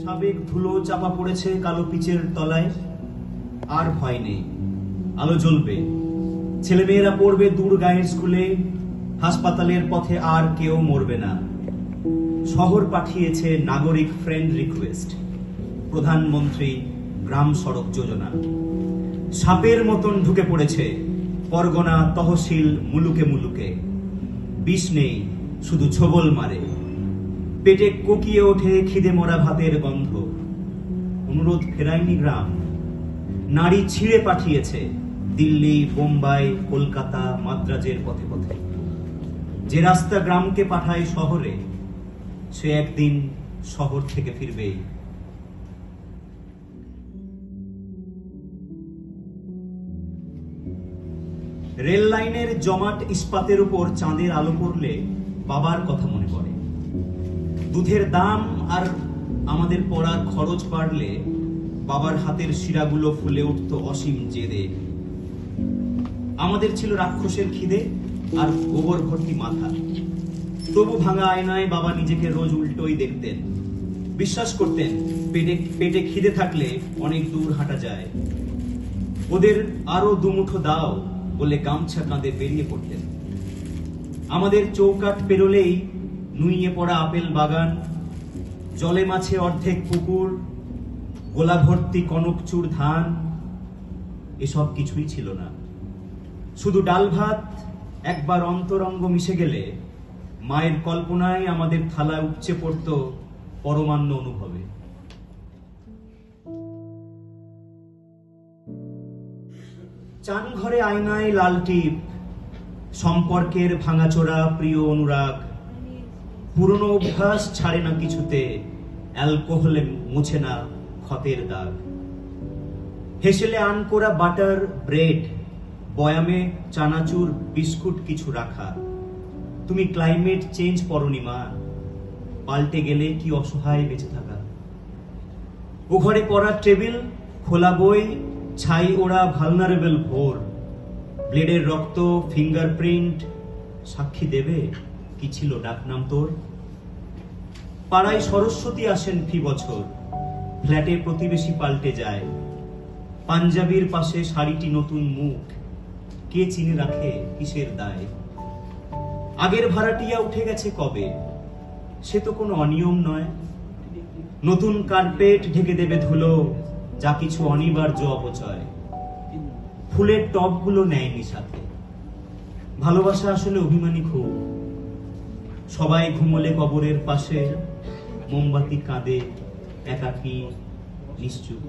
সাবেক ধুলো চাপা পড়েছে কালো পিচের তলায়। আর ভয় নেই, আলো জ্বলবে। ছেলেমেয়েরা পড়বে দূর গায়ের স্কুলে। হাসপাতালের পথে আর কেউ মরবে না। শহর পাঠিয়েছে নাগরিক ফ্রেন্ড রিকোয়েস্ট, প্রধানমন্ত্রী গ্রাম সড়ক যোজনা। সাপের মতন ঢুকে পড়েছে পরগনা তহসিল মুলুকে মুলুকে। বিষ নেই, শুধু ছোবল মারে। পেটে কোকিয়ে ওঠে খিদে মরা ভাতের গন্ধ। অনুরোধ ফেরায়নি গ্রাম। নারী ছিঁড়ে পাঠিয়েছে দিল্লি, বোম্বাই, কলকাতা, মাদ্রাজের পথে পথে। যে রাস্তা গ্রামকে পাঠায় শহরে, সে একদিন শহর থেকে ফিরবেই। রেল লাইনের জমাট ইস্পাতের উপর চাঁদের আলো পড়লে বাবার কথা মনে পড়ে। দুধের দাম আর আমাদের পড়ার খরচ বাড়লে বাবার হাতের শিরাগুলো ফুলে উঠত অসীম জেদে। আমাদের ছিল রাক্ষসের খিদে আর গোবর ভর্তি মাথা। তবু ভাঙা আয়নায় বাবা নিজেকে রোজ উল্টোই দেখতেন। বিশ্বাস করতেন পেটে খিদে থাকলে অনেক দূর হাঁটা যায়। ওদের আরো দুমুঠো দাও বলে গামছা কাঁধে বেরিয়ে পড়তেন। আমাদের চৌকাঠ পেরোলেই নুইয়ে পড়া আপেল বাগান, জলে মাছে অর্ধেক পুকুর, গোলা ভর্তি কনকচুর ধান। এসব কিছুই ছিল না, শুধু ডাল ভাত। একবার অন্তরঙ্গ মিশে গেলে মায়ের কল্পনায় আমাদের থালায় উপচে পড়ত পরমান্ন অনুভবে। চান ঘরে আয়নায় লাল টিপ, সম্পর্কের ভাঙাচোরা প্রিয় অনুরাগ। পুরনো অভ্যাস ছাড়ে না কিছুতে, অ্যালকোহলে মুছে না ক্ষতের দাগ। হেসেলে আনকোরা বাটার ব্রেড, বয়ামে চানাচুর বিস্কুট কিছু রাখা। তুমি ক্লাইমেট চেঞ্জ পড়নি মা, পাল্টে গেলে কি অসহায় বেঁচে থাকা। ও ঘরে পড়ার টেবিল, খোলা বই, ছাই ওরা ভালনারেবল ভোর। ব্লেডের রক্ত, ফিঙ্গারপ্রিন্ট সাক্ষী দেবে কি ছিল ডাকনাম তোর। পাড়ায় সরস্বতী আসেন ফি বছর, ফ্ল্যাটে প্রতিবেশী পাল্টে যায়। পাঞ্জাবির পাশে শাড়িটি নতুন মুখ, কে চিনে রাখে কিসের দায়। আগের ভাড়াটিয়া উঠে গেছে কবে, সে তো কোনো অনিয়ম নয়। নতুন কার্পেট ঢেকে দেবে ধুলো, যা কিছু অনিবার্য অপচয়। ফুলের টবগুলো নেয়নি সাথে। ভালোবাসা আসলে অভিমানী খুব। সবাই ঘুমোলে কবরের পাশে, মোমবাতি কাঁদে একাকী নিশ্চুপ।